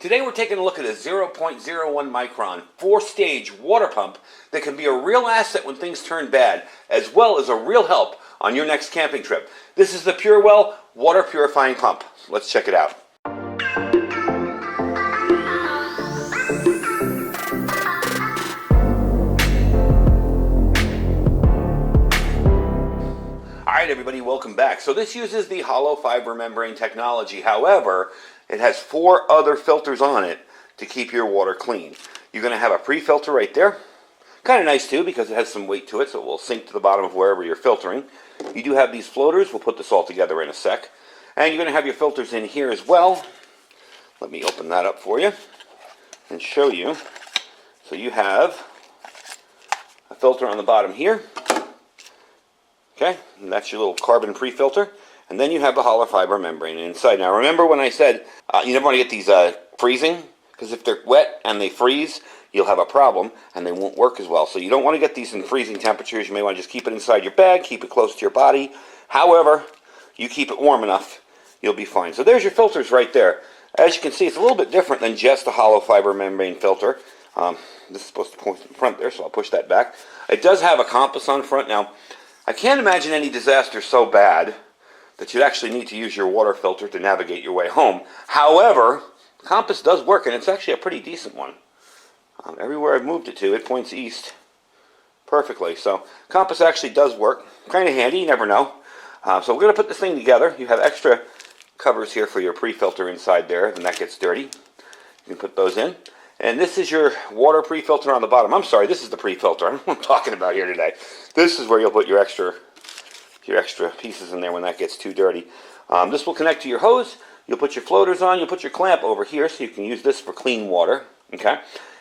Today we're taking a look at a 0.01 micron 4-stage water pump that can be a real asset when things turn bad, as well as a real help on your next camping trip. This is the Purewell water purifying pump. Let's check it out. Alright everybody, welcome back. So this uses the hollow fiber membrane technology. However, it has 4 other filters on it to keep your water clean. You're going to have a pre-filter right there. Kind of nice too because it has some weight to it, so it will sink to the bottom of wherever you're filtering. You do have these floaters. We'll put this all together in a sec. And you're going to have your filters in here as well. Let me open that up for you and show you. So you have a filter on the bottom here. Okay, and that's your little carbon pre-filter. And then you have the hollow fiber membrane inside. Now remember when I said you never want to get these freezing, because if they're wet and they freeze, you'll have a problem and they won't work as well. So you don't want to get these in freezing temperatures. You may want to just keep it inside your bag, keep it close to your body. However, you keep it warm enough, you'll be fine. So there's your filters right there. As you can see, it's a little bit different than just a hollow fiber membrane filter. This is supposed to point in front there, so I'll push that back. It does have a compass on front. Now, I can't imagine any disaster so bad that you'd actually need to use your water filter to navigate your way home. However, the compass does work, and it's actually a pretty decent one. Everywhere I've moved it to, it points east perfectly. So compass actually does work. Kind of handy, you never know. So we're going to put this thing together. You have extra covers here for your pre-filter inside there, and that gets dirty. You can put those in. And this is your water pre-filter on the bottom. I'm sorry, this is the pre-filter. I don't know what I'm talking about here today. This is where you'll put your extra pieces in there when that gets too dirty. This will connect to your hose. You'll put your floaters on. You'll put your clamp over here so you can use this for clean water. Okay?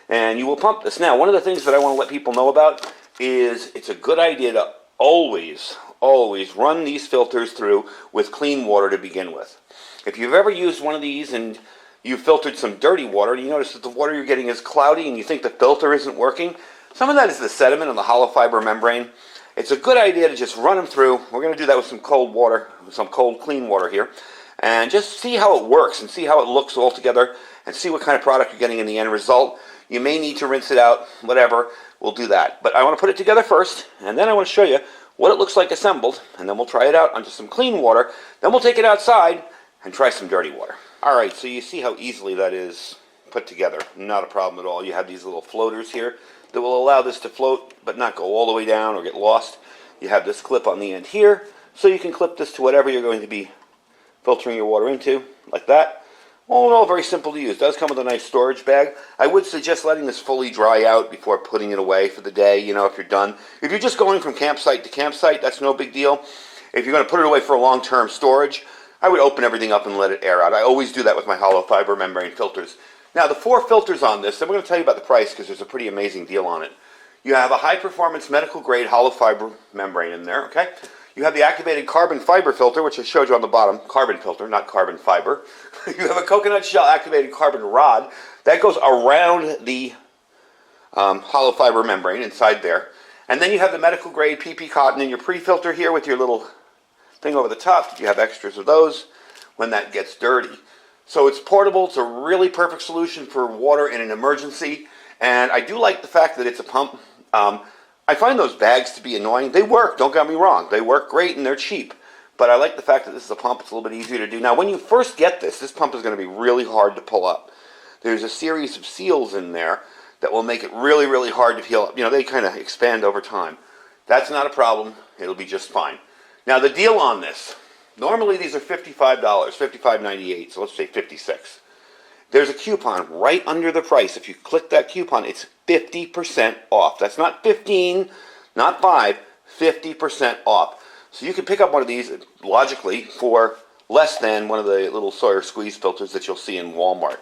And you will pump this. Now, one of the things that I want to let people know about is it's a good idea to always run these filters through with clean water to begin with. If you've ever used one of these and you filtered some dirty water and you notice that the water you're getting is cloudy and you think the filter isn't working, some of that is the sediment on the hollow fiber membrane. It's a good idea to just run them through. We're going to do that with some cold water, some cold clean water here, and just see how it works and see how it looks all together and see what kind of product you're getting in the end result. You may need to rinse it out, whatever, we'll do that. But I want to put it together first, and then I want to show you what it looks like assembled, and then we'll try it out onto some clean water. Then we'll take it outside and try some dirty water. All right, so you see how easily that is put together. Not a problem at all. You have these little floaters here that will allow this to float but not go all the way down or get lost. You have this clip on the end here, so you can clip this to whatever you're going to be filtering your water into, like that. All in all, very simple to use. It does come with a nice storage bag. I would suggest letting this fully dry out before putting it away for the day, you know, if you're done. If you're just going from campsite to campsite, that's no big deal. If you're going to put it away for a long-term storage, I would open everything up and let it air out. I always do that with my hollow fiber membrane filters. Now, the 4 filters on this, and we're going to tell you about the price because there's a pretty amazing deal on it. You have a high-performance medical-grade hollow fiber membrane in there, okay? You have the activated carbon fiber filter, which I showed you on the bottom. Carbon filter, not carbon fiber. You have a coconut shell activated carbon rod. That goes around the hollow fiber membrane inside there. And then you have the medical-grade PP cotton in your pre-filter here with your little thing over the top. You have extras of those when that gets dirty. So it's portable. It's a really perfect solution for water in an emergency. And I do like the fact that it's a pump. I find those bags to be annoying. They work, don't get me wrong. They work great and they're cheap. But I like the fact that this is a pump. It's a little bit easier to do. Now, when you first get this pump is going to be really hard to pull up. There's a series of seals in there that will make it really, really hard to peel up. You know, they kind of expand over time. That's not a problem. It'll be just fine. Now, the deal on this. Normally, these are $55, $55.98, so let's say $56. There's a coupon right under the price. If you click that coupon, it's 50% off. That's not 15, not 5, 50% off. So you can pick up one of these, logically, for less than one of the little Sawyer squeeze filters that you'll see in Walmart.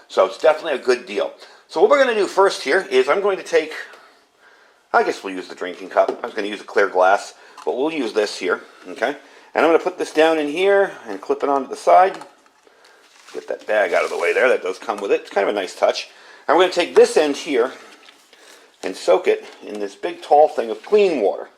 So it's definitely a good deal. So what we're going to do first here is I'm going to take, I guess we'll use the drinking cup. I was going to use a clear glass, but we'll use this here, okay? And I'm going to put this down in here and clip it onto the side. Get that bag out of the way there. That does come with it. It's kind of a nice touch. And we're going to take this end here and soak it in this big tall thing of clean water.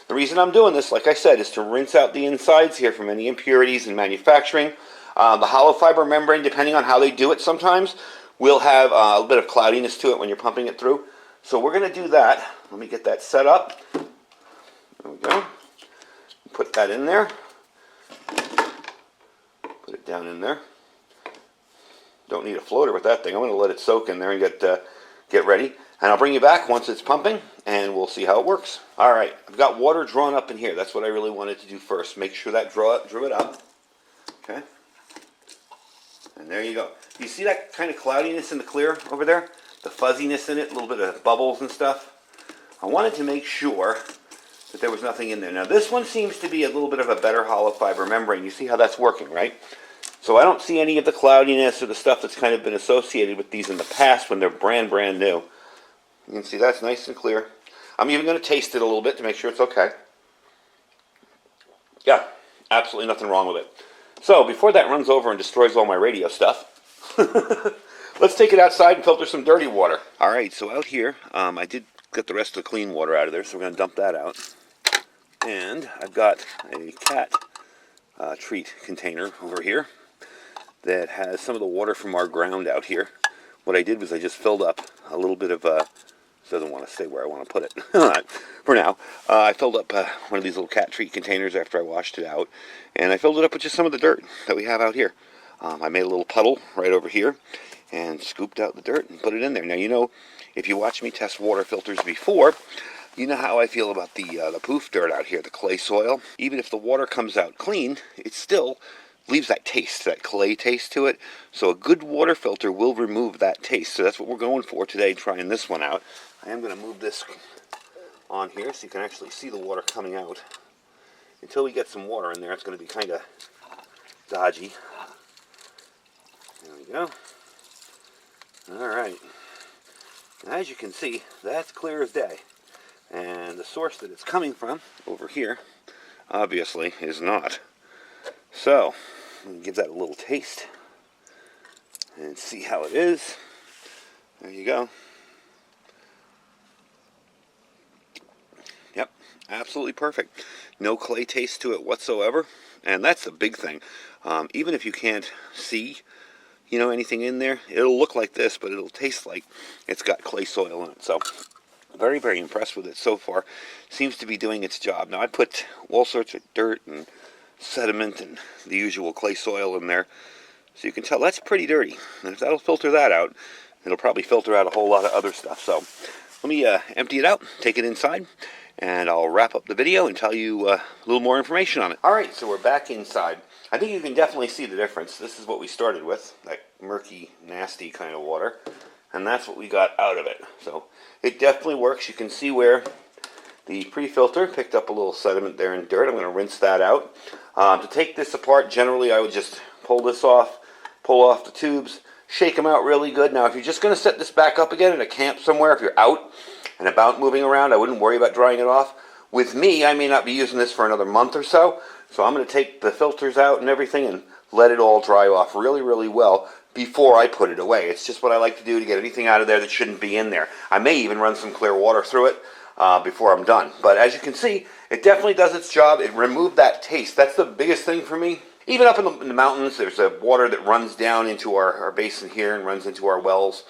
The reason I'm doing this, like I said, is to rinse out the insides here from any impurities in manufacturing. The hollow fiber membrane, depending on how they do it sometimes, will have a bit of cloudiness to it when you're pumping it through. So we're going to do that. Let me get that set up. There we go. Put that in there. Put it down in there. Don't need a floater with that thing. I'm going to let it soak in there and get ready. And I'll bring you back once it's pumping, and we'll see how it works. All right, I've got water drawn up in here. That's what I really wanted to do first. Make sure that drew it up. Okay. And there you go. You see that kind of cloudiness in the clear over there? The fuzziness in it, a little bit of bubbles and stuff. I wanted to make sure that there was nothing in there. Now this one seems to be a little bit of a better hollow fiber membrane. You see how that's working, right? So I don't see any of the cloudiness or the stuff that's kind of been associated with these in the past when they're brand new. You can see that's nice and clear. I'm even going to taste it a little bit to make sure it's okay. Yeah, absolutely nothing wrong with it. So before that runs over and destroys all my radio stuff, let's take it outside and filter some dirty water. All right, so out here, I did get the rest of the clean water out of there, so we're going to dump that out. And I've got a cat treat container over here that has some of the water from our ground out here. What I did was I just filled up a little bit of doesn't want to stay where I want to put it for now. I filled up one of these little cat treat containers after I washed it out, and I filled it up with just some of the dirt that we have out here. I made a little puddle right over here and scooped out the dirt and put it in there. Now, you know, if you watch me test water filters before, you know how I feel about the poof dirt out here, the clay soil. Even if the water comes out clean, it still leaves that taste, that clay taste to it. So a good water filter will remove that taste. So that's what we're going for today, trying this one out. I am going to move this on here so you can actually see the water coming out. Until we get some water in there, it's going to be kind of dodgy. There we go. Alright. As you can see, that's clear as day. And the source that it's coming from, over here, obviously is not. So, give that a little taste and see how it is. There you go. Yep, absolutely perfect. No clay taste to it whatsoever, and that's the big thing. Even if you can't see, you know, anything in there, it'll look like this, but it'll taste like it's got clay soil in it. So, very, very impressed with it so far. Seems to be doing its job. Now, I put all sorts of dirt and sediment and the usual clay soil in there, so you can tell that's pretty dirty. And if that'll filter that out, it'll probably filter out a whole lot of other stuff. So let me empty it out, take it inside, and I'll wrap up the video and tell you a little more information on it. Alright, so we're back inside. I think you can definitely see the difference. This is what we started with, that murky, nasty kind of water, and that's what we got out of it. So it definitely works. You can see where the pre-filter picked up a little sediment there and dirt. I'm going to rinse that out. To take this apart, generally I would just pull this off, pull off the tubes, shake them out really good. Now, if you're just going to set this back up again at a camp somewhere, if you're out and about moving around, I wouldn't worry about drying it off. With me, I may not be using this for another month or so, so I'm going to take the filters out and everything and let it all dry off really, really well before I put it away. It's just what I like to do to get anything out of there that shouldn't be in there. I may even run some clear water through it before I'm done. But as you can see, it definitely does its job. It removed that taste. That's the biggest thing for me. Even up in the mountains, there's a water that runs down into our basin here and runs into our wells.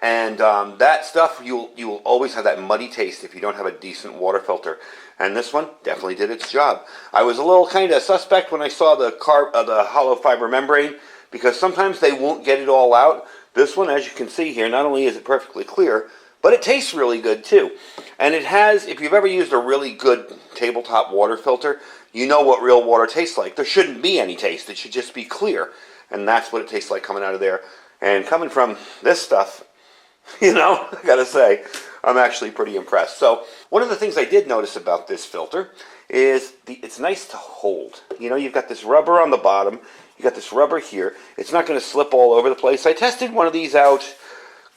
And that stuff, you'll always have that muddy taste if you don't have a decent water filter. And this one definitely did its job. I was a little kind of suspect when I saw the hollow fiber membrane, because sometimes they won't get it all out. This one, as you can see here, not only is it perfectly clear, but it tastes really good too. And it has, if you've ever used a really good tabletop water filter, you know what real water tastes like. There shouldn't be any taste. It should just be clear. And that's what it tastes like coming out of there. And coming from this stuff, you know, I gotta say, I'm actually pretty impressed. So one of the things I did notice about this filter is it's nice to hold. You know, you've got this rubber on the bottom. You got this rubber here. It's not going to slip all over the place. I tested one of these out,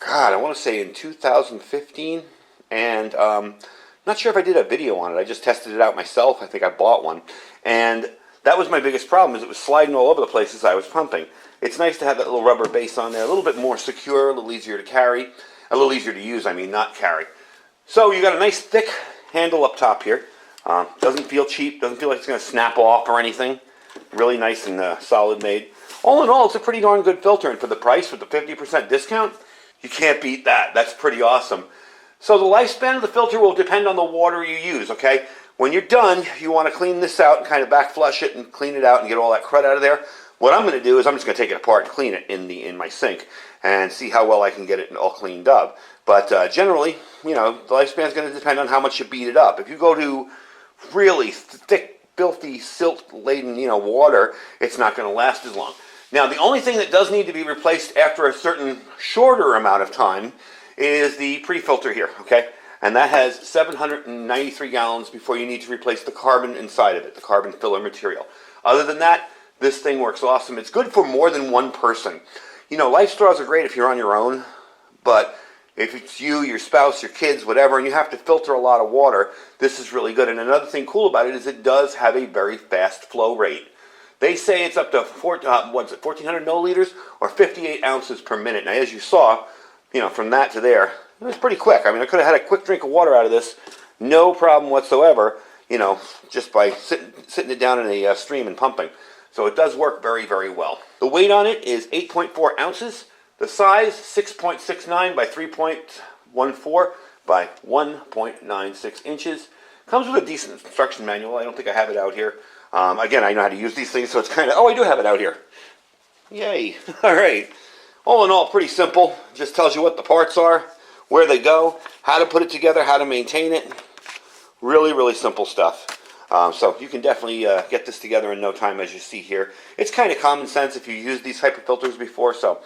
God, I want to say in 2015, and not sure if I did a video on it. I just tested it out myself. I think I bought one, and that was my biggest problem, is it was sliding all over the place as I was pumping. It's nice to have that little rubber base on there, a little bit more secure, a little easier to carry, a little easier to use, I mean, not carry. So you got a nice thick handle up top here. Doesn't feel cheap, doesn't feel like it's going to snap off or anything. Really nice and solid made. all in all, it's a pretty darn good filter, and for the price, with the 50% discount, you can't beat that. That's pretty awesome. So the lifespan of the filter will depend on the water you use, okay? When you're done, you want to clean this out and kind of back flush it and clean it out and get all that crud out of there. What I'm going to do is I'm just going to take it apart and clean it in my sink and see how well I can get it all cleaned up. But generally, you know, the lifespan is going to depend on how much you beat it up. If you go to really thick, filthy, silt-laden, you know, water, it's not going to last as long. Now, the only thing that does need to be replaced after a certain shorter amount of time is the pre-filter here, okay? And that has 793 gallons before you need to replace the carbon inside of it, the carbon filler material. Other than that, this thing works awesome. It's good for more than one person. You know, life straws are great if you're on your own, but if it's you, your spouse, your kids, whatever, and you have to filter a lot of water, this is really good. And another thing cool about it is it does have a very fast flow rate. They say it's up to 1,400 milliliters or 58 ounces per minute. Now, as you saw, you know, from that to there, it was pretty quick. I mean, I could have had a quick drink of water out of this, no problem whatsoever, you know, just by sitting it down in a stream and pumping. So it does work very, very well. The weight on it is 8.4 ounces. The size, 6.69 by 3.14 by 1.96 inches. Comes with a decent instruction manual. I don't think I have it out here. Again, I know how to use these things, so it's kind of, oh, I do have it out here. Yay. All right. All in all, pretty simple. Just tells you what the parts are, where they go, how to put it together, how to maintain it. Really, really simple stuff. So you can definitely get this together in no time, as you see here. It's kind of common sense if you used these type of filters before, so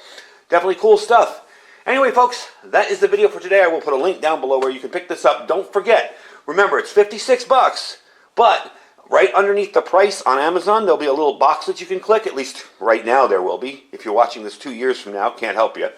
definitely cool stuff. Anyway, folks, that is the video for today. I will put a link down below where you can pick this up. Don't forget, remember, it's 56 bucks, but right underneath the price on Amazon, there'll be a little box that you can click. At least right now there will be. If you're watching this 2 years from now, can't help you.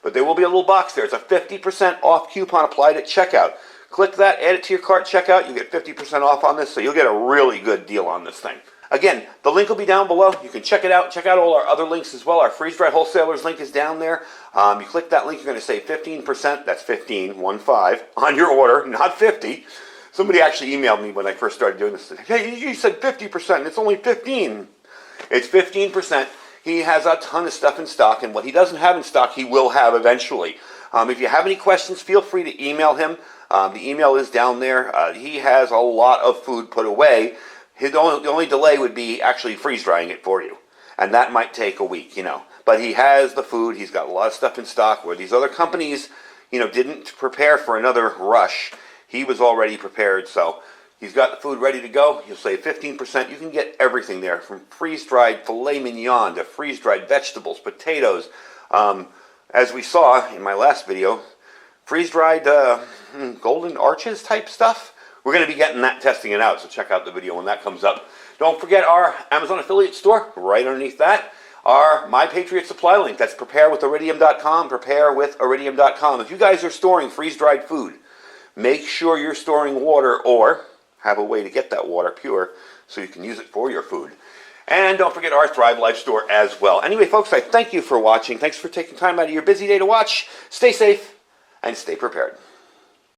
But there will be a little box there. It's a 50% off coupon applied at checkout. Click that, add it to your cart, checkout. You get 50% off on this, so you'll get a really good deal on this thing. Again, the link will be down below. You can check it out. Check out all our other links as well. Our freeze-dried wholesalers link is down there. You click that link, you're going to save 15%. That's 15, 1-5, on your order, not 50. Somebody actually emailed me when I first started doing this. Hey, you said 50%, and it's only 15. It's 15%. He has a ton of stuff in stock, and what he doesn't have in stock, he will have eventually. If you have any questions, feel free to email him. The email is down there. He has a lot of food put away. The only delay would be actually freeze-drying it for you, and that might take a week, you know. But he has the food. He's got a lot of stuff in stock where these other companies, you know, didn't prepare for another rush. He was already prepared, so he's got the food ready to go. You'll save 15%. You can get everything there, from freeze-dried filet mignon to freeze-dried vegetables, potatoes. As we saw in my last video, freeze-dried golden arches type stuff. We're going to be getting that, testing it out, so check out the video when that comes up. Don't forget our Amazon affiliate store, right underneath that. Our My Patriot Supply link, that's preparewithiridium.com, preparewithiridium.com. If you guys are storing freeze-dried food, make sure you're storing water or have a way to get that water pure so you can use it for your food. And don't forget our Thrive Life store as well. Anyway, folks, I thank you for watching. Thanks for taking time out of your busy day to watch. Stay safe and stay prepared.